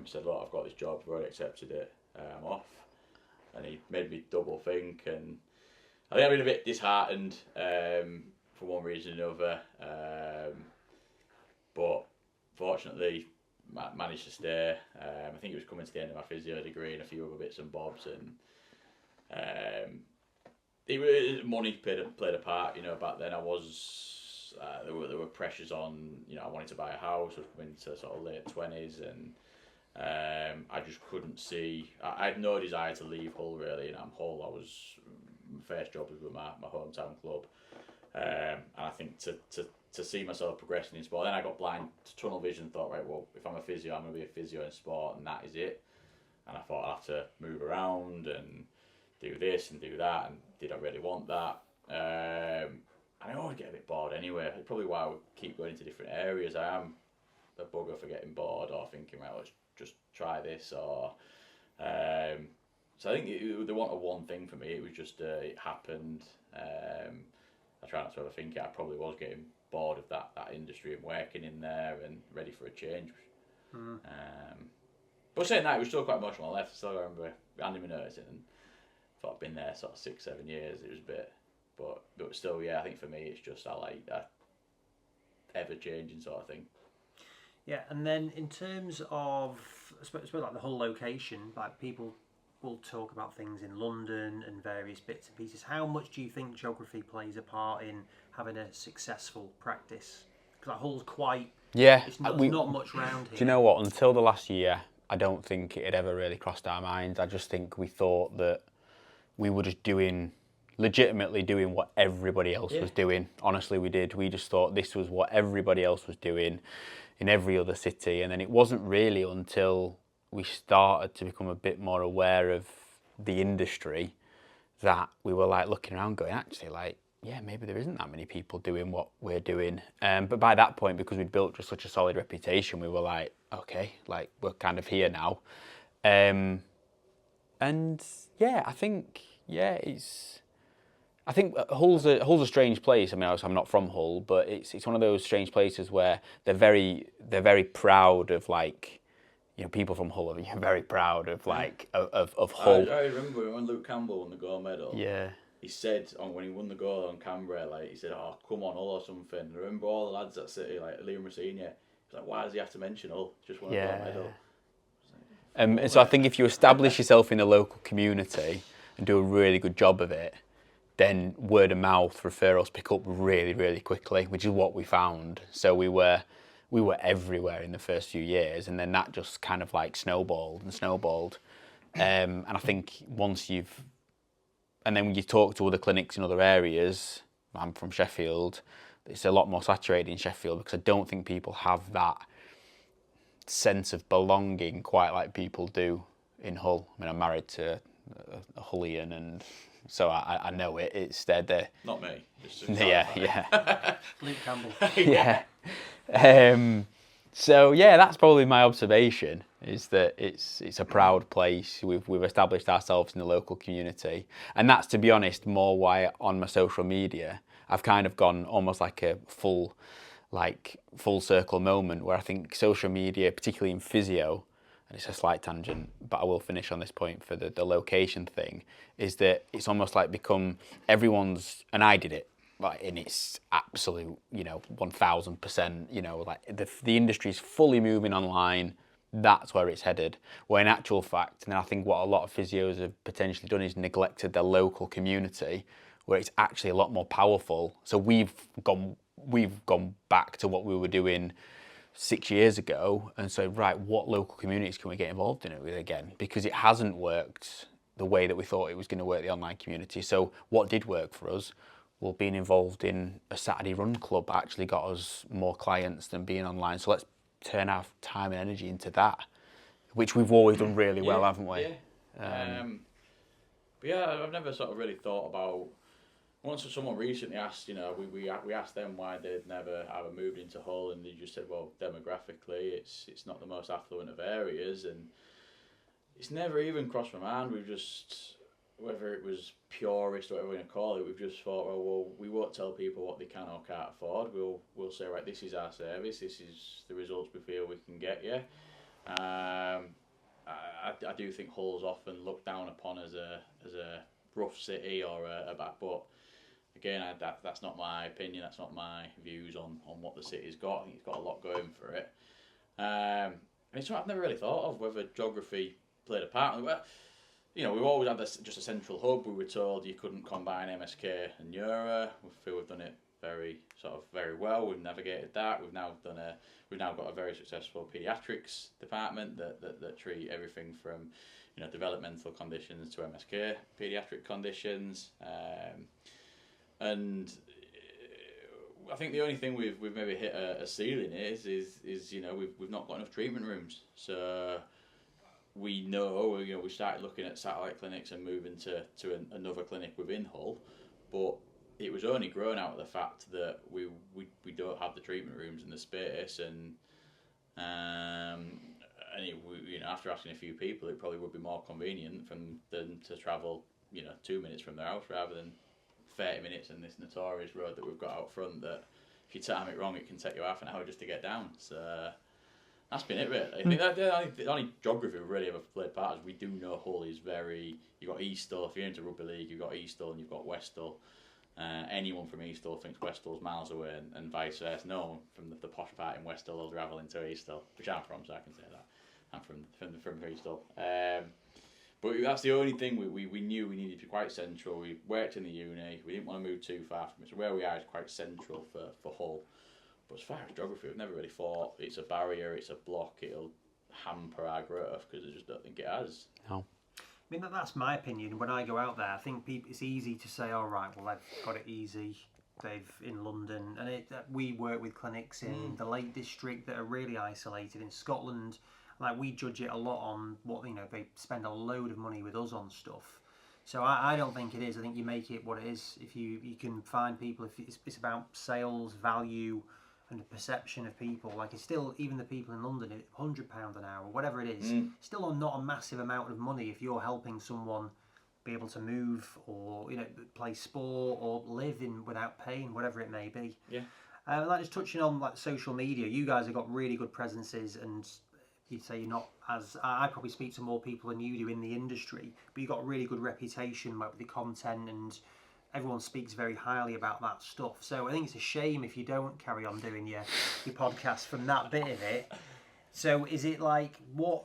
Said, "Look, I've got this job. I've already accepted it. I'm off." And he made me double think, and I think I've been a bit disheartened for one reason or another. But fortunately, managed to stay. I think it was coming to the end of my physio degree and a few other bits and bobs, and money played a part. You know, back then I was there were pressures on. You know, I wanted to buy a house. I was coming to sort of late 20s, and I just couldn't see. I had no desire to leave Hull really. And I'm Hull. My first job was with my hometown club, and I think to see myself progressing in sport. Then I got blind to tunnel vision. Thought, right, well, if I'm a physio, I'm going to be a physio in sport, and that is it. And I thought I'd have to move around and do this and do that. And did I really want that? And I always get a bit bored anyway. It's probably why I would keep going into different areas. I am a bugger for getting bored or thinking, right, let's just try this. Or so I think there wasn't one thing for me. It was just it happened. I try not to overthink it. I probably was getting bored of that industry and working in there and ready for a change. But saying that, it was still quite emotional. I left. Still remember handing me notice and thought I'd been there sort of 6-7 years. It was a bit, but still, yeah. I think for me, it's just I like that ever changing sort of thing. Yeah, and then in terms of, I suppose like the whole location, like people will talk about things in London and various bits and pieces. How much do you think geography plays a part in having a successful practice? Because like Hull's quite, Yeah, it's not, there's not much round here. Do you know what? Until the last year, I don't think it had ever really crossed our minds. I just think we thought that we were just legitimately doing what everybody else was doing. Honestly, we did. We just thought this was what everybody else was doing in every other city. And then it wasn't really until we started to become a bit more aware of the industry that we were like looking around going, actually, like, yeah, maybe there isn't that many people doing what we're doing. But by that point, because we'd built just such a solid reputation, we were like, okay, like we're kind of here now. And yeah, I think Hull's a strange place. I mean, I'm not from Hull, but it's one of those strange places where they're very proud of, like, you know, people from Hull are very proud of, like, of Hull. I remember when Luke Campbell won the gold medal. Yeah. He said when he won the goal on Canberra, like he said, "Oh, come on, Hull or something." I remember all the lads at City, like Liam Rossini. He's like, "Why does he have to mention Hull? Just won a gold medal." And so I think if you establish yourself in the local community and do a really good job of it, then word of mouth referrals pick up really, really quickly, which is what we found. So we were everywhere in the first few years, and then that just kind of like snowballed. And I think and then when you talk to other clinics in other areas, I'm from Sheffield, it's a lot more saturated in Sheffield because I don't think people have that sense of belonging quite like people do in Hull. I mean, I'm married to a Hullion, and so I know it. It's they're Not me. Just to yeah, clarify. yeah. Luke Campbell. Yeah. So yeah, that's probably my observation, is that it's a proud place. We've established ourselves in the local community, and that's, to be honest, more why on my social media I've kind of gone almost like a full circle moment where I think social media, particularly in physio, and it's a slight tangent, but I will finish on this point for the location thing, is that it's almost like become everyone's, and I did it, like in its absolute, 1000%, like the industry's fully moving online. That's where it's headed. Where in actual fact, and I think what a lot of physios have potentially done is neglected their local community, where it's actually a lot more powerful. So we've gone back to what we were doing 6 years ago and say, right, what local communities can we get involved in it with again? Because it hasn't worked the way that we thought it was going to work, the online community. So what did work for us? Well, being involved in a Saturday run club actually got us more clients than being online. So let's turn our time and energy into that, which we've always done really well, haven't we? Yeah. But yeah, I've never sort of really thought about. Once someone recently asked, we asked them why they'd never ever moved into Hull, and they just said, well, demographically, it's not the most affluent of areas, and it's never even crossed my mind. We've just, whether it was purist or whatever we're going to call it, we've just thought, well, we won't tell people what they can or can't afford. We'll say, right, this is our service, this is the results we feel we can get you. I do think Hull's often looked down upon as a rough city or a bad, but again, that's not my opinion. That's not my views on what the city's got. I think it's got a lot going for it. And it's something I've never really thought of, whether geography played a part. Well, we've always had just a central hub. We were told you couldn't combine MSK and Neuro. We feel we've done it very well. We've navigated that. We've now got a very successful paediatrics department that treat everything from developmental conditions to MSK paediatric conditions. And I think the only thing we've maybe hit a ceiling is we've not got enough treatment rooms. So we know we started looking at satellite clinics and moving to another clinic within Hull, but it was only grown out of the fact that we don't have the treatment rooms and the space, and after asking a few people, it probably would be more convenient than to travel 2 minutes from their house rather than 30 minutes in this notorious road that we've got out front that if you time it wrong it can take you half an hour just to get down. So that's been it really. I think that the only geography we really ever played part is we do know Hull is you've got Eastall. If you're into rugby league, you've got Eastall and you've got Westall. Anyone from Eastall thinks Westall's miles away, and vice versa. No one from the posh part in Westall will travel into Eastall, which I'm from, so I can say that. I'm from Eastall. But that's the only thing we knew we needed to be quite central. We worked in the uni. We didn't want to move too far from it. So where we are is quite central for Hull. But as far as geography, we've never really thought it's a barrier, it's a block, it'll hamper our growth, because I just don't think it has. No. I mean, that's my opinion. When I go out there, I think it's easy to say, all right, well, they've got it easy. They've in London, and we work with clinics in the Lake District that are really isolated. In Scotland, like, we judge it a lot on what they spend a load of money with us on stuff. So I don't think it is. I think you make it what it is. If you can find people, if it's about sales value and the perception of people, like, it's still, even the people in London, £100 an hour, whatever it is, still not a massive amount of money if you're helping someone be able to move or play sport or live without pain, whatever it may be. Yeah. Like, just touching on like social media, you guys have got really good presences, and you'd say you're not as, I probably speak to more people than you do in the industry, but you've got a really good reputation with the content, and everyone speaks very highly about that stuff. So I think it's a shame if you don't carry on doing your podcast from that bit of it. So is it like, what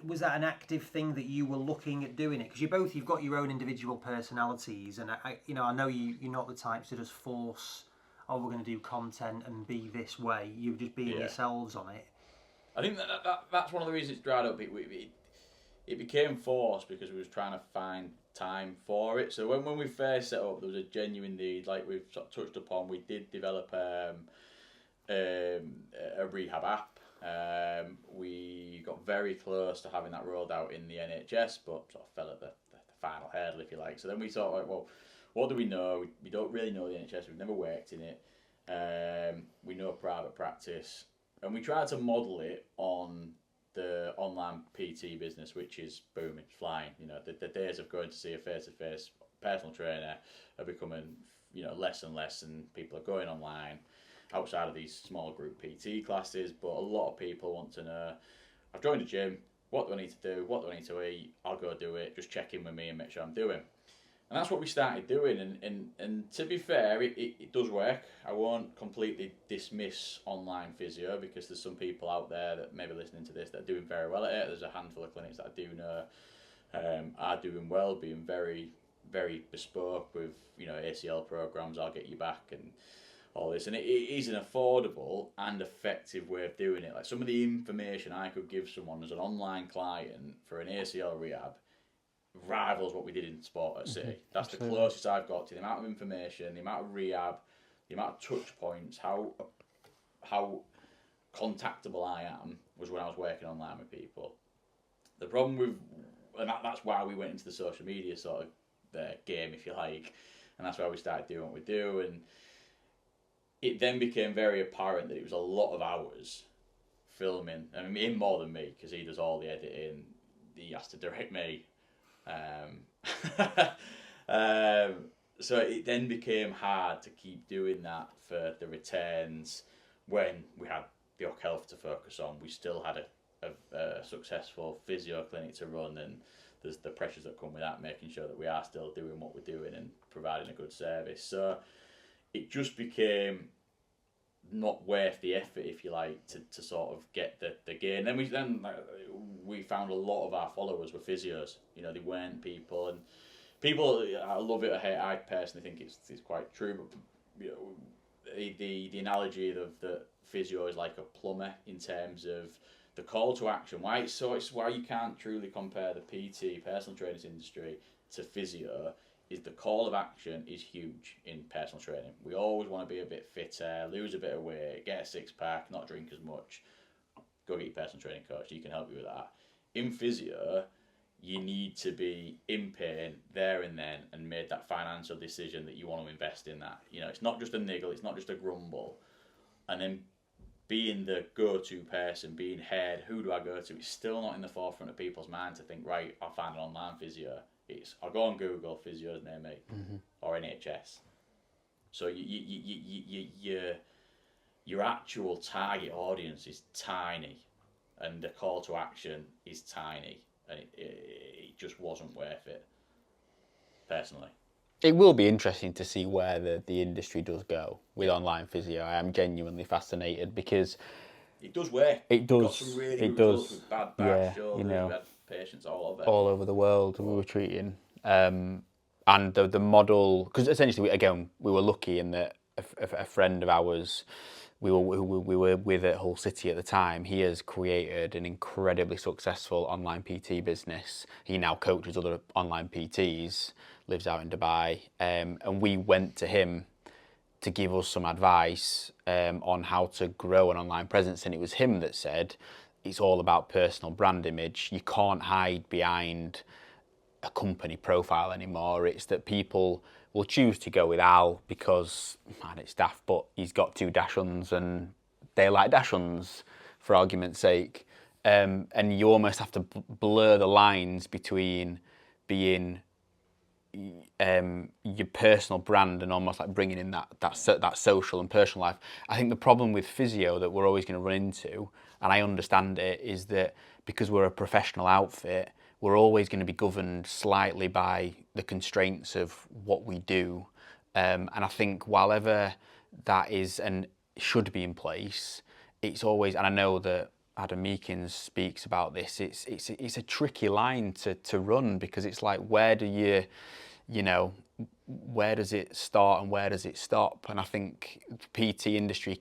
was that an active thing that you were looking at doing it? Because you've got your own individual personalities, and I know you're not the types to just force, oh, we're going to do content and be this way. You're just being yourselves on it. I think that's one of the reasons it's dried up. It became forced because we was trying to find time for it. So when we first set up, there was a genuine need, like we've sort of touched upon. We did develop a rehab app. We got very close to having that rolled out in the NHS, but sort of fell at the final hurdle, if you like. So then we thought, like, well, what do we know? We don't really know the NHS. We've never worked in it. We know private practice, and we tried to model it on the online PT business, which is booming, flying. You know, the days of going to see a face-to-face personal trainer are becoming, you know, less and less, and people are going online outside of these small group PT classes. But a lot of people want to know, I've joined a gym, what do I need to do? What do I need to eat? I'll go do it. Just check in with me and make sure I'm doing. And that's what we started doing. And to be fair, it does work. I won't completely dismiss online physio, because there's some people out there that may be listening to this that are doing very well at it. There's a handful of clinics that I do know are doing well, being very, very bespoke with, you know, ACL programs, I'll get you back, and all this. And it is an affordable and effective way of doing it. Like, some of the information I could give someone as an online client for an ACL rehab rivals what we did in Sport at City. That's the closest I've got to the amount of information, the amount of rehab, the amount of touch points, how contactable I am, was when I was working online with people. The problem with, and that's why we went into the social media sort of game, if you like, and that's why we started doing what we do. And it then became very apparent that it was a lot of hours filming. I mean, him more than me, because he does all the editing. He has to direct me. So it then became hard to keep doing that for the returns when we had the Ock Health to focus on. We still had a successful physio clinic to run, and there's the pressures that come with that, making sure that we are still doing what we're doing and providing a good service. So it just became not worth the effort, if you like, to sort of get the gain. Then we found a lot of our followers were physios. You know, they weren't people, and people, I love it or hate it, I personally think it's quite true, but you know, the analogy of the physio is like a plumber in terms of the call to action. It's why you can't truly compare the PT, personal training industry, to physio. Is the call of action is huge in personal training. We always want to be a bit fitter, lose a bit of weight, get a six-pack, not drink as much. Go get your personal training coach. He can help you with that. In physio, you need to be in pain there and then, and made that financial decision that you want to invest in that. You know, it's not just a niggle, it's not just a grumble. And then being the go-to person, being head, who do I go to? It's still not in the forefront of people's mind to think, right, I'll find an online physio. I'll go on Google, physios near me, or NHS. So your actual target audience is tiny, and the call to action is tiny, and it just wasn't worth it, personally. It will be interesting to see where the industry does go with online physio. I am genuinely fascinated, because it does work. It does. Got some really It good does. results with bad back, shoulders. You know, We had patients all over the world we were treating, and the model, because essentially we were lucky in that a friend of ours we were with at Hull City at the time. He has created an incredibly successful online PT business. He now coaches other online PTs, lives out in Dubai, and we went to him to give us some advice on how to grow an online presence. And it was him that said, it's all about personal brand image. You can't hide behind a company profile anymore. It's that people will choose to go with Al because, man, it's daft, but he's got 2 Dashuns and they like Dashuns, for argument's sake. And you almost have to blur the lines between being your personal brand and almost like bringing in that social and personal life. I think the problem with physio that we're always going to run into, and I understand it, is that because we're a professional outfit, we're always going to be governed slightly by the constraints of what we do. And I think while ever that is and should be in place, it's always, and I know that Adam Meekins speaks about this, it's a tricky line to run, because it's like, where do you know, where does it start and where does it stop? And I think the PT industry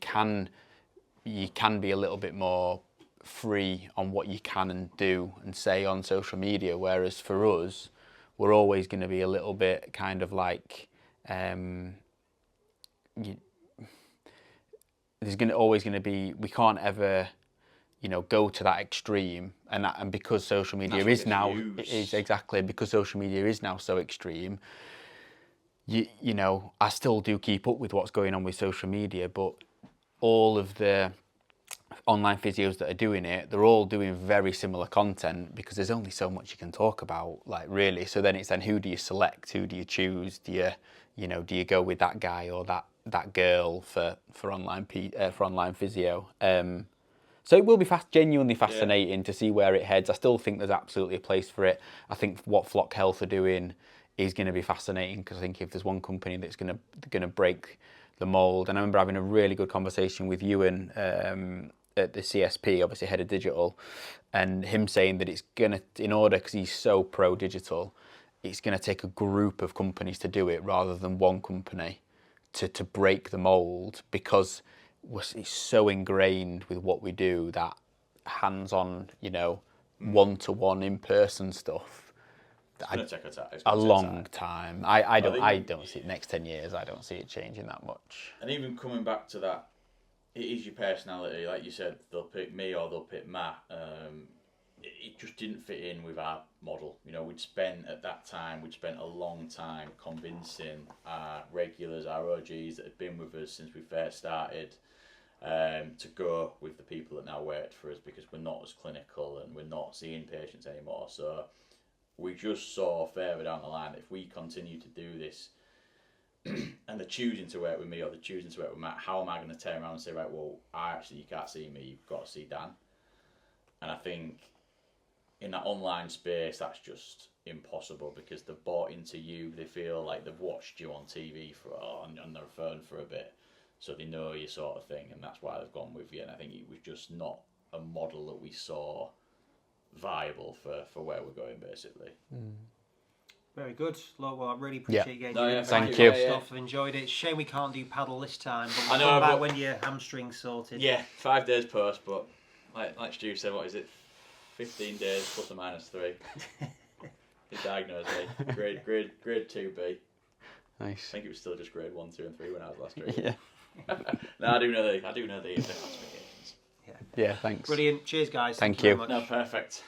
you can be a little bit more free on what you can and do and say on social media, whereas for us, we're always going to be a little bit kind of like, there's always going to be, we can't ever, go to that extreme, and because social media That's what is now gets is exactly because social media is now so extreme. I still do keep up with what's going on with social media, but all of the online physios that are doing it, they're all doing very similar content because there's only so much you can talk about, like, really. So then who do you select? Who do you choose? Do you go with that guy or that girl for online physio? So it will be genuinely fascinating to see where it heads. I still think there's absolutely a place for it. I think what Flock Health are doing is going to be fascinating, because I think if there's one company that's going to break the mold, and I remember having a really good conversation with Ewan at the CSP, obviously head of digital, and him saying that it's going to, in order, because he's so pro digital, it's going to take a group of companies to do it rather than one company to break the mold, because it's so ingrained with what we do that hands-on, one-to-one in-person stuff. It's going to take a long time. time. I don't see it next 10 years. I don't see it changing that much. And even coming back to that, it is your personality. Like you said, they'll pick me or they'll pick Matt. It just didn't fit in with our model. We'd spent a long time convincing our regulars, our OGs that had been with us since we first started, to go with the people that now worked for us, because we're not as clinical and we're not seeing patients anymore. So we just saw further down the line that if we continue to do this and they're choosing to work with me or they're choosing to work with Matt, how am I going to turn around and say, right, well, you can't see me, you've got to see Dan? And I think in that online space, that's just impossible, because they've bought into you. They feel like they've watched you on TV on their phone for a bit, so they know you, sort of thing, and that's why they've gone with you. And I think it was just not a model that we saw viable for where we're going, basically. Very good. Well, I really appreciate you getting thank you. stuff. I've enjoyed it. It's a shame we can't do paddle this time, but I we'll know, come back but when your hamstring's sorted. Yeah, 5 days post, but like Stu said, what is it? 15 days plus or minus 3. He diagnosed me. Grade 2B. Nice. I think it was still just grade 1, 2, and 3 when I was last treated. Yeah. No, I do know the classifications. Yeah, thanks. Brilliant. Cheers, guys. Thank you you. very No, much. perfect.